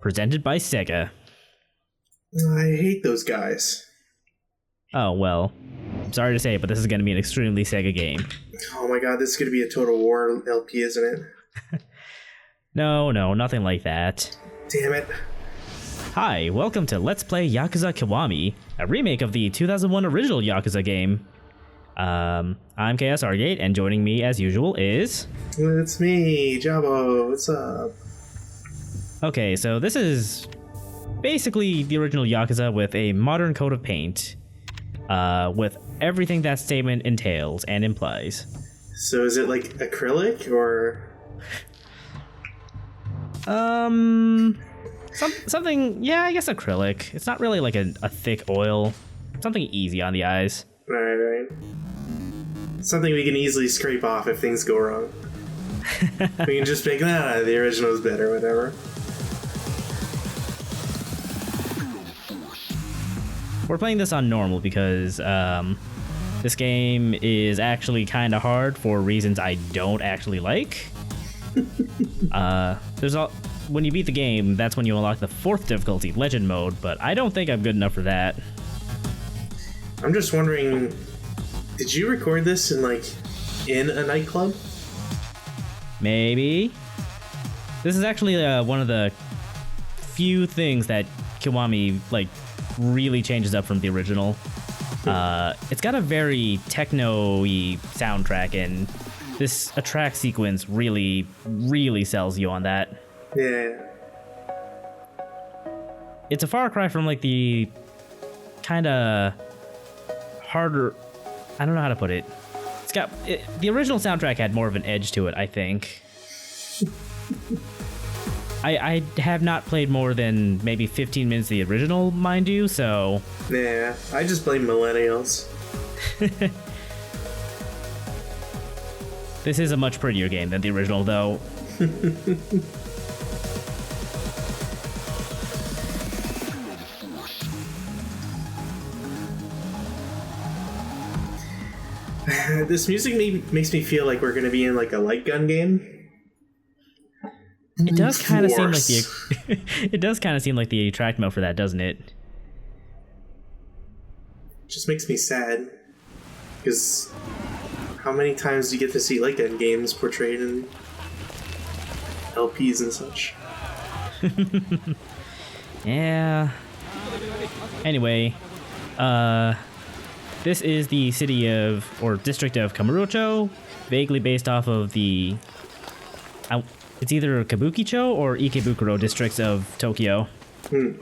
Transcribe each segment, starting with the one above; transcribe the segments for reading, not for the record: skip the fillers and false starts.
presented by Sega. I hate those guys. Oh, well, I'm sorry to say, but this is going to be an extremely Sega game. Oh my god, this is going to be a Total War LP, isn't it? No, nothing like that. Damn it. Hi, welcome to Let's Play Yakuza Kiwami, a remake of the 2001 original Yakuza game. I'm ChaosArgate, and joining me as usual is... It's me, Jabo. What's up? Okay, so this is basically the original Yakuza with a modern coat of paint, with everything that statement entails and implies. So is it like acrylic, or... Something, yeah, I guess acrylic. It's not really like a thick oil. Something easy on the eyes. Right. Something we can easily scrape off if things go wrong. We can just make that the original's better, whatever. We're playing this on normal because this game is actually kind of hard for reasons I don't actually like. When you beat the game, that's when you unlock the 4th difficulty, Legend Mode, but I don't think I'm good enough for that. I'm just wondering, did you record this in a nightclub? Maybe. This is actually one of the few things that Kiwami really changes up from the original. It's got a very techno-y soundtrack, and a track sequence really sells you on that. Yeah. It's a far cry from the kind of harder... I don't know how to put it. The original soundtrack had more of an edge to it, I think. I have not played more than maybe 15 minutes of the original, mind you, so... Yeah, I just blame millennials. This is a much prettier game than the original, though. This music makes me feel like we're going to be in a light gun game. It does kind of seem like it does kind of seem like the track mode for that, doesn't it? It just makes me sad, because how many times do you get to see light gun games portrayed in LPs and such? Yeah. Anyway, this is the city or district of Kamurocho, vaguely based off of the... it's either Kabukicho or Ikebukuro districts of Tokyo. Man,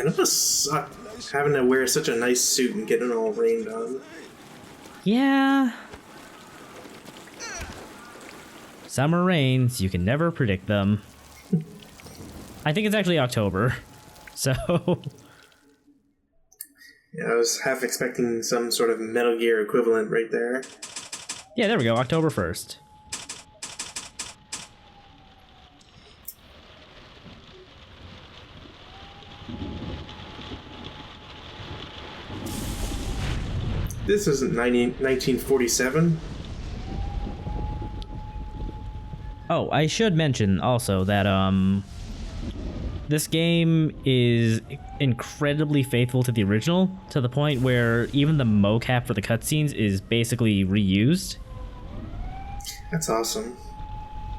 it must suck having to wear such a nice suit and getting all rained on. Yeah. Summer rains, you can never predict them. I think it's actually October. So... Yeah, I was half expecting some sort of Metal Gear equivalent right there. Yeah, there we go, October 1st. This isn't 1947. Oh, I should mention also that, this game is incredibly faithful to the original, to the point where even the mocap for the cutscenes is basically reused. That's awesome.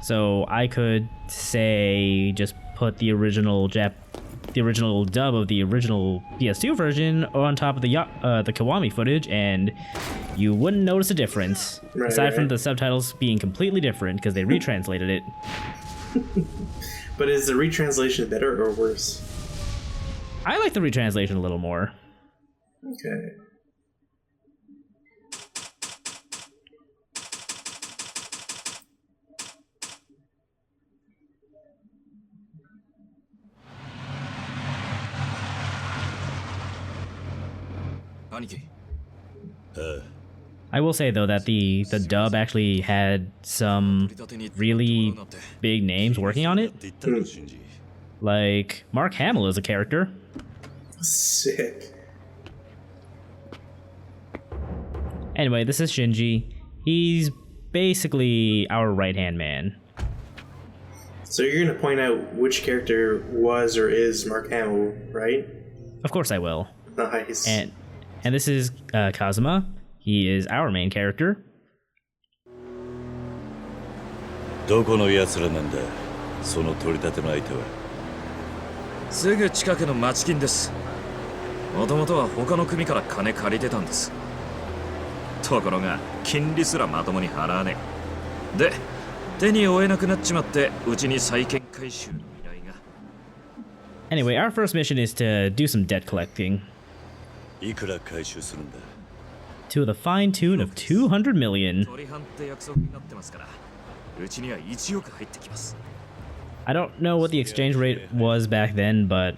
So I could say just put the original dub of the original PS2 version on top of the Kiwami footage, and you wouldn't notice a difference. Right, aside from the subtitles being completely different because they retranslated it. But is the retranslation better or worse? I like the retranslation a little more. Okay. I will say though that the dub actually had some really big names working on it. Like Mark Hamill is a character. Sick. Anyway, this is Shinji. He's basically our right-hand man. So you're gonna point out which character was or is Mark Hamill, right? Of course I will. Nice. And this is Kazuma. He is our main character. どこの奴らなんだその取り立ての相手はすぐ近くの町金です。もともとは他の組から金借りてたんです。ところが金利すらまともに払わねえ。で、手に負えなくなっちまってうちに債権回収の依頼が。Anyway, our first mission is to do some debt collecting. いくら回収するんだ To the fine tune of 200 million. 取り半って約束になってますから、うちには1億入ってきます。I don't know what the exchange rate was back then, but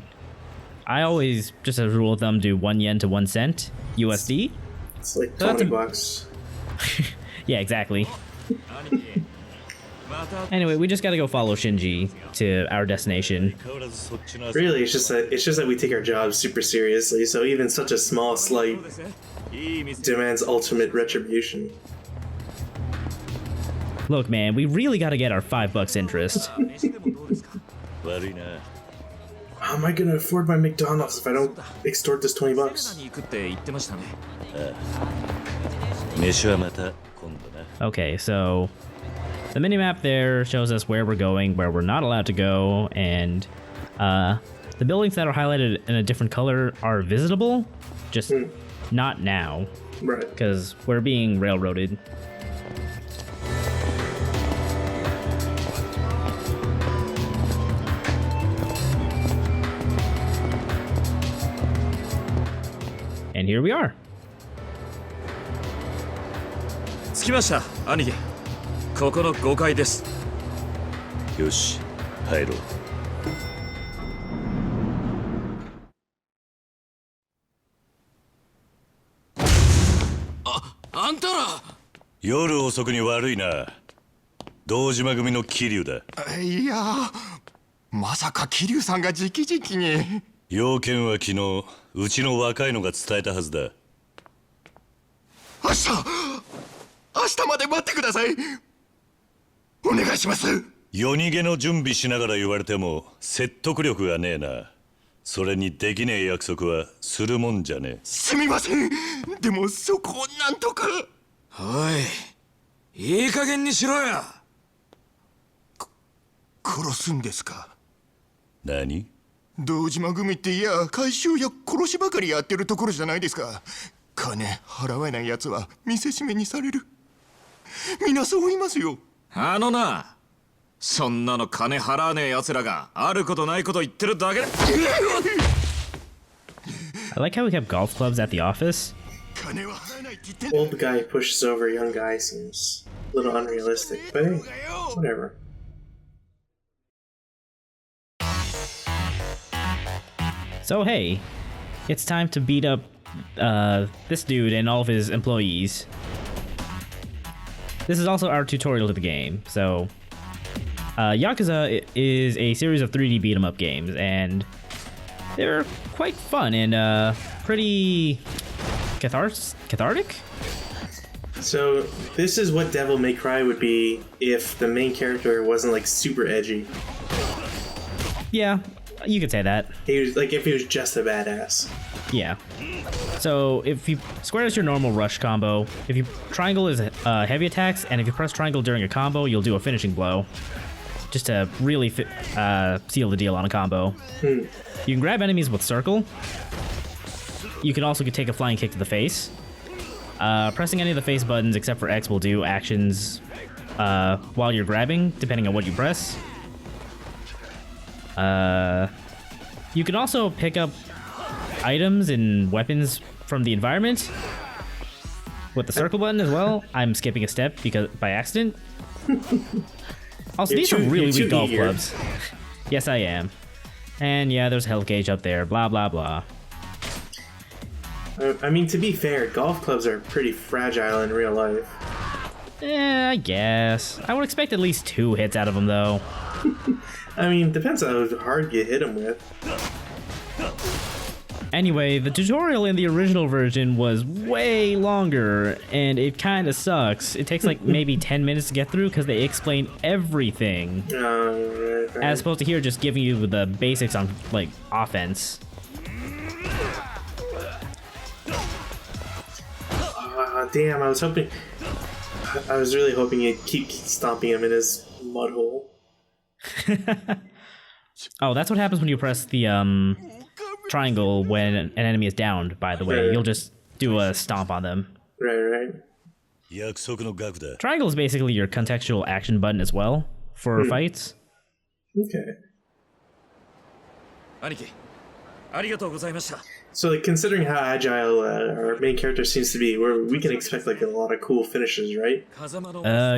I always, just as a rule of thumb, do 1 yen to 1 cent USD. It's like So that's $20. Yeah, exactly. Anyway, we just gotta go follow Shinji to our destination. 変わらずそっちの Really, it's just that we take our jobs super seriously. So even such a small slight demands ultimate retribution. Look, man, we really gotta get our $5 interest. 悪いな How am I gonna afford my McDonald's if I don't extort this $20? に行くって言ってましたね。飯はまた今度な Okay, so the minimap there shows us where we're going, where we're not allowed to go, and the buildings that are highlighted in a different color are visitable, just not now, Right. because we're being railroaded. And here we are. 着きました、兄貴。ここの5階です。よし入ろうあんたら夜遅くに悪いな堂島組の桐生だいやまさか桐生さんが直々に要件は昨日うちの若いのが伝えたはずだ明日まで待ってくださいお願いします夜逃げの準備しながら言われても説得力がねえなそれにできねえ約束はするもんじゃねえすみませんでもそこをなんとかおいいい加減にしろや殺すんですか何堂島組っていや回収や殺しばかりやってるところじゃないですか金払えないやつは見せしめにされるみんなそう言いますよあのなそんなの金払わねえ奴らがあることないこと言ってるだけだ I like how we have golf clubs at the office. 金は払えないって言ってんだ Old guy pushes over young guy seems a little unrealistic, but hey, whatever. So hey, it's time to beat up this dude and all of his employees. This is also our tutorial to the game. So Yakuza is a series of 3D beat 'em up games, and they're quite fun and pretty cathartic. So this is what Devil May Cry would be if the main character wasn't like super edgy. Yeah, you could say that. He was like if he was just a badass. Yeah. So if you square is your normal rush combo, if you triangle is heavy attacks, and if you press triangle during a combo, you'll do a finishing blow, just to really seal the deal on a combo. You can grab enemies with circle. You can also take a flying kick to the face. Pressing any of the face buttons except for X will do actions while you're grabbing, depending on what you press. You can also pick up items and weapons from the environment with the circle button as well. I'm skipping a step because by accident. Also, these are really weak golf clubs. Yes, I am. And yeah, there's a health gauge up there. Blah blah blah. I mean, to be fair, golf clubs are pretty fragile in real life. I guess. I would expect at least 2 hits out of them, though. I mean, depends on how hard you hit them with. Anyway, the tutorial in the original version was way longer, and it kind of sucks. It takes like maybe 10 minutes to get through because they explain everything. Right. As opposed to here just giving you the basics on, like, offense. Damn, I was really hoping you'd keep stomping him in his mud hole. Oh, that's what happens when you press the triangle when an enemy is downed, by the way. Right. You'll just do a stomp on them. Right. 約束の額だ Triangle is basically your contextual action button as well for fights. Okay. 兄貴、ありがとうございました。 So, like, considering how agile our main character seems to be, we can expect like a lot of cool finishes, right?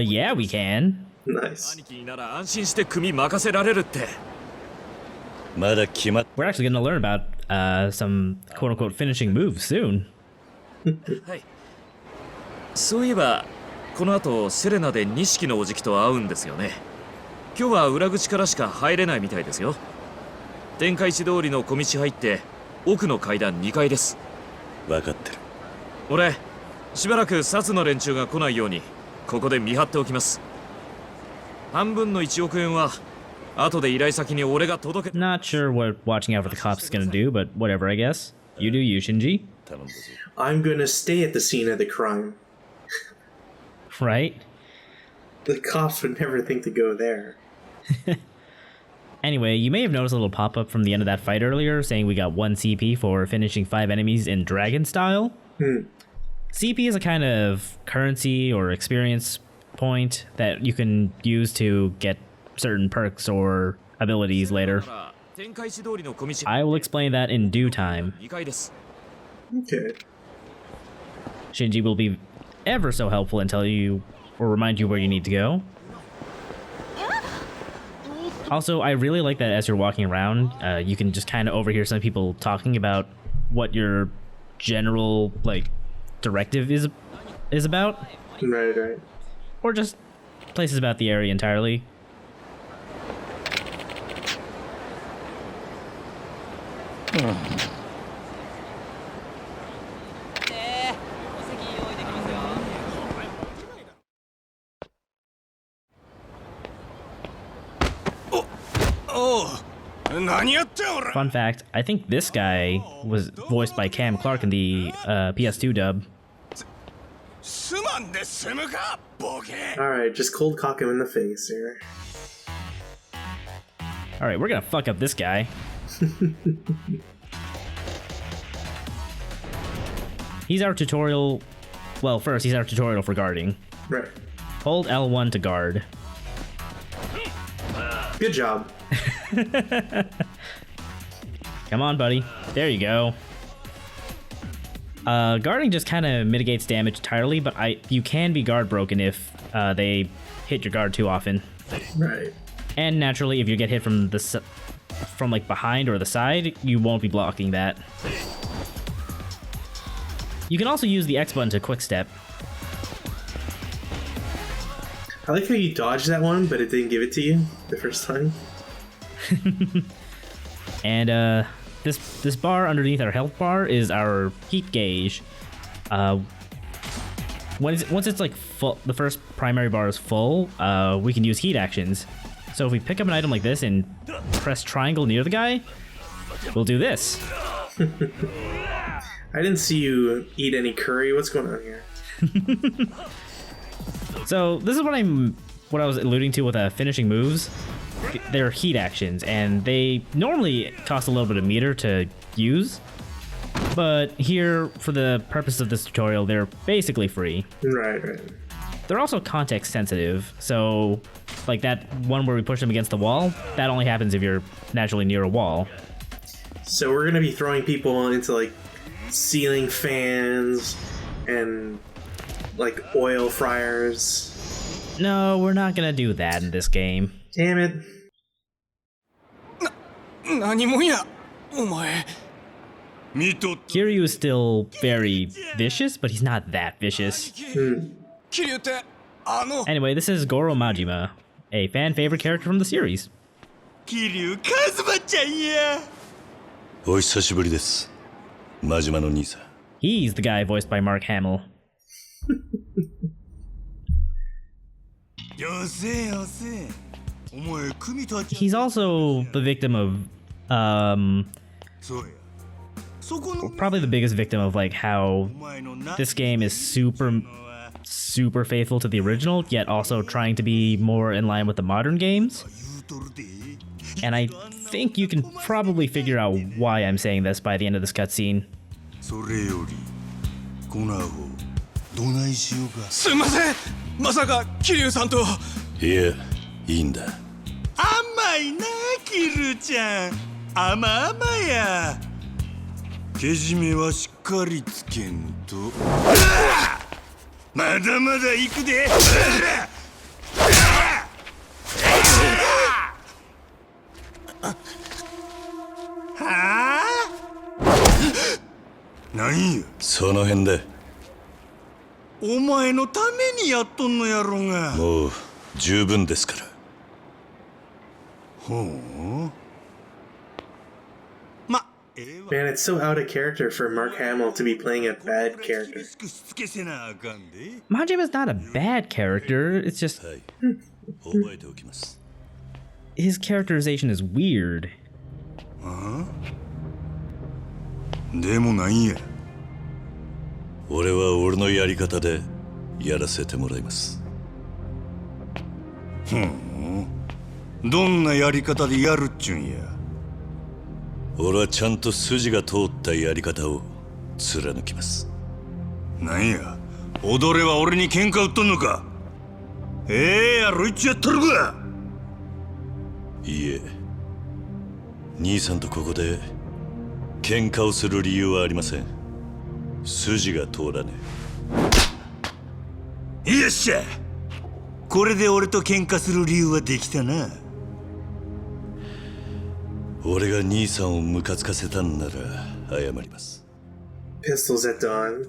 Yeah, we can. Nice. 兄貴なら安心して組任せられるって。まだ決まっ We're actually going to learn about some quote-unquote finishing moves soon. はい。そういえば、この後セレナで錦のおじきと会うんですよね。今日は裏口からしか入れないみたいですよ。天下一通りの小道入って奥の階段2階です。分かってる俺、しばらくサツの連中が来ないようにここで見張っておきます。半分の1億円は後で依頼先に俺が届け。 Not sure what watching out for the cops is going to do, but whatever, I guess. You do you, Shinji. 頼んだぞ I'm gonna stay at the scene of the crime. Right? The cops would never think to go there. Anyway, you may have noticed a little pop-up from the end of that fight earlier saying we got 1 CP for finishing 5 enemies in dragon style. CP is a kind of currency or experience point that you can use to get certain perks or abilities later. I will explain that in due time. Okay. Shinji will be ever so helpful and tell you or remind you where you need to go. Also, I really like that as you're walking around, you can just kind of overhear some people talking about what your general, like, directive is about. Right. Or just places about the area entirely. Fun fact, I think this guy was voiced by Cam Clark in the PS2 dub. Alright, just cold cock him in the face here. Alright, we're gonna fuck up this guy. He's our tutorial... Well, first, he's our tutorial for guarding. Right. Hold L1 to guard. Good job. Come on, buddy. There you go. Guarding just kind of mitigates damage entirely, but you can be guard broken if they hit your guard too often. Right. And naturally, if you get hit from like behind or the side, you won't be blocking that. You can also use the X button to quick step. I like how you dodged that one, but it didn't give it to you the first time. And this bar underneath our health bar is our heat gauge. Once it's like full, the first primary bar is full, we can use heat actions. So if we pick up an item like this and press triangle near the guy, we'll do this. I didn't see you eat any curry. What's going on here? So this is what I was alluding to with finishing moves. They're heat actions, and they normally cost a little bit of meter to use. But here, for the purpose of this tutorial, they're basically free. Right. They're also context sensitive, so like that one where we push them against the wall, that only happens if you're naturally near a wall. So we're gonna be throwing people into like ceiling fans and like oil fryers. No, we're not gonna do that in this game. Damn it. Kiryu is still very vicious, but he's not that vicious. Anyway, this is Goro Majima, a fan favorite character from the series. お久しぶりです真島の兄さん。 He's the guy voiced by Mark Hamill. よせよせ。お前組とは。 He's also the victim of, そうや。そこの probably the biggest victim of like how お前のな this game is super faithful to the original, yet also trying to be more in line with the modern games. 言うとるで。 And I think you can probably figure out why I'm saying this by the end of this cutscene. それよりこのアホどないしようか。すみません、まさか桐生さんと。いや、いいんだ。甘いなキルちゃん。甘々や。けじめはしっかりつけんと。まだまだ行くで。はあ？なんや。その辺でお前のためにやっとんのやろが。もう十分ですから。ほう。ま、ええわ。 Man, it's so out of character for Mark Hamill to be playing a bad character. しくしつけせなあかんで。 Majima's not a bad character, it's just はい、覚えておきます。 his characterization is weird. でもなんや。俺は俺のやり方でやらせてもらいます。どんなやり方でやるっちゅんや。俺はちゃんと筋が通ったやり方を貫きます。なんや、踊れは俺に喧嘩売っとんのか。やろいちやっとるか。いいえ、兄さんとここで喧嘩をする理由はありません。筋が通らねえ。よっしゃ、これで俺と喧嘩する理由はできたな。俺が兄さんをムカつかせたんなら謝ります。 Pistols at dawn.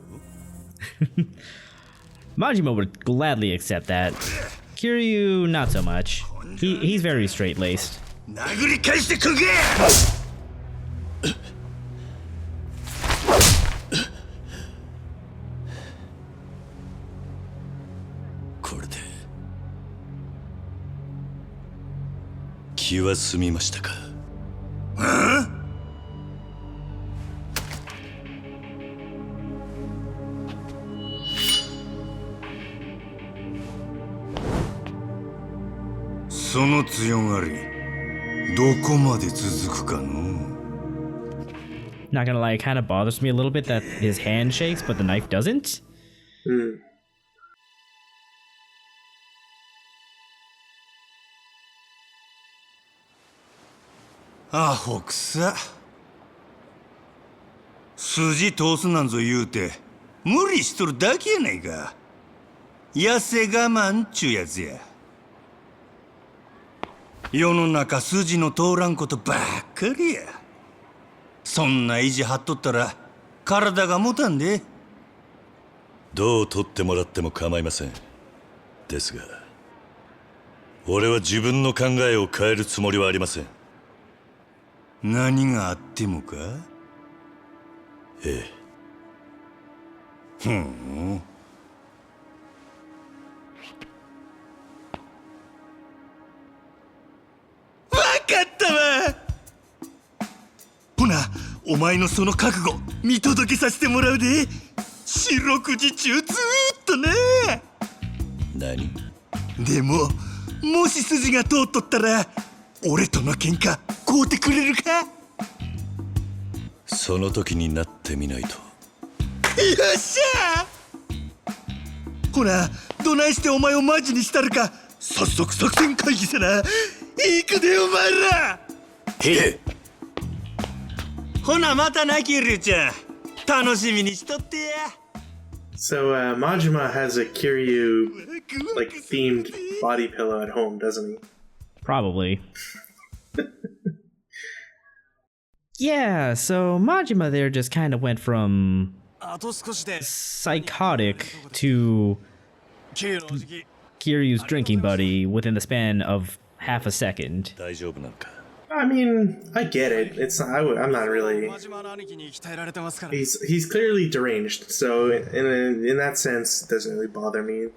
Majima would gladly accept that. Kiryu, not so much. He's very straight-laced. 殴り返してくんけ。これで気は済みましたか。その強がり、どこまで続くかの。 Not gonna lie, it kind of bothers me a little bit that his hand shakes, but the knife doesn't. Hmm. アホくさ。筋通すなんぞ言うて無理しとるだけやないか。痩せ我慢っちゅうやつや。世の中筋の通らんことばっかりや。そんな意地張っとったら体が持たんで。どう取ってもらっても構いません。ですが俺は自分の考えを変えるつもりはありません。何があってもか。ええ。わかったわ。ほな、お前のその覚悟見届けさせてもらうで。四六時中ずーっとね。何？でももし筋が通っとったら俺との喧嘩買うてくれるか。その時になってみないと。よっしゃ。ほら、どないしてお前をマジにしたるか早速作戦会議せな。行くでお前ら。へえ。ほなまたなキルちゃん、楽しみにしとってや。 So Majima has a Kiryu like themed body pillow at home, doesn't he? Probably. Yeah, so Majima there just kind of went from あと少しで psychotic to 桐生の時 Kiryu's drinking buddy within the span of half a second. 大丈夫なのか。I mean, I get it. It's not, I'm not really. 真島の兄貴に鍛えられてますから。 He's clearly deranged, so in that sense, it doesn't really bother me.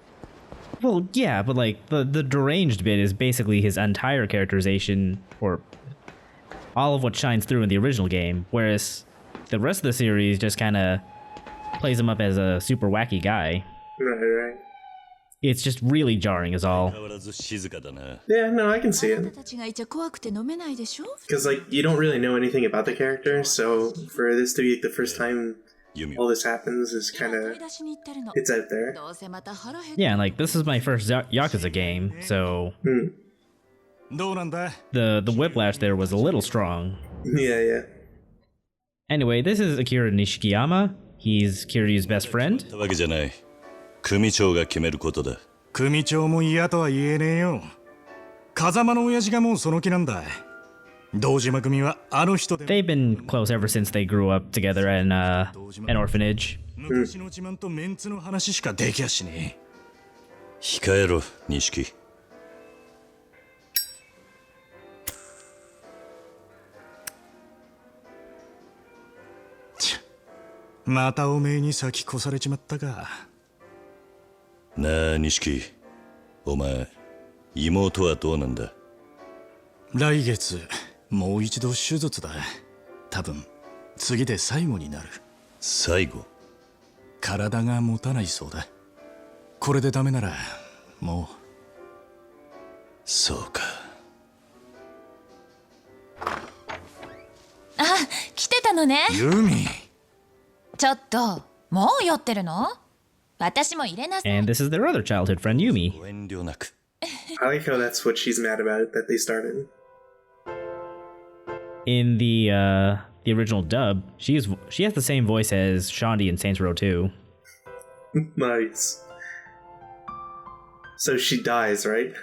Well, yeah, but like the deranged bit is basically his entire characterization, or all of what shines through in the original game, whereas the rest of the series just kind of plays him up as a super wacky guy. Right. It's just really jarring is all. 変わらず静かだな。 Yeah, no, I can see あな it. たたちがいちゃ怖くて飲めないでしょ Because, like, you don't really know anything about the character, so for this to be like, the first time ユミ all this happens is kind 買い of... 出しに行ってるの It's out there. どうせまた腹減っ Yeah, and like this is my first Yakuza game, so どうなんだ the whiplash there was a little strong. Yeah. Anyway, this is Akira Nishikiyama. He's Kiryu's best friend. たわけじゃない。組長が決めることだ。組長も嫌とは言えねえよ。風間の親父がもうその気なんだ。堂島組はあの人で They've been close ever since they grew up together in an orphanage. 昔の自慢とメンツの話しかできやしねえ。控えろ、錦。またおめえに先越されちまったか。なあ、錦。お前、妹はどうなんだ？来月もう一度手術だ。多分次で最後になる。最後。体が持たないそうだ。これでダメならもう。そうか。あ、来てたのね。ユミ。ちょっと、もう酔ってるの？私も入れなさい。 And this is their other childhood friend, Yumi. ご遠慮なく。 I like how that's what she's mad about, that they started. In the original dub, she has the same voice as Shaundi in Saints Row 2. Nice. So she dies, right?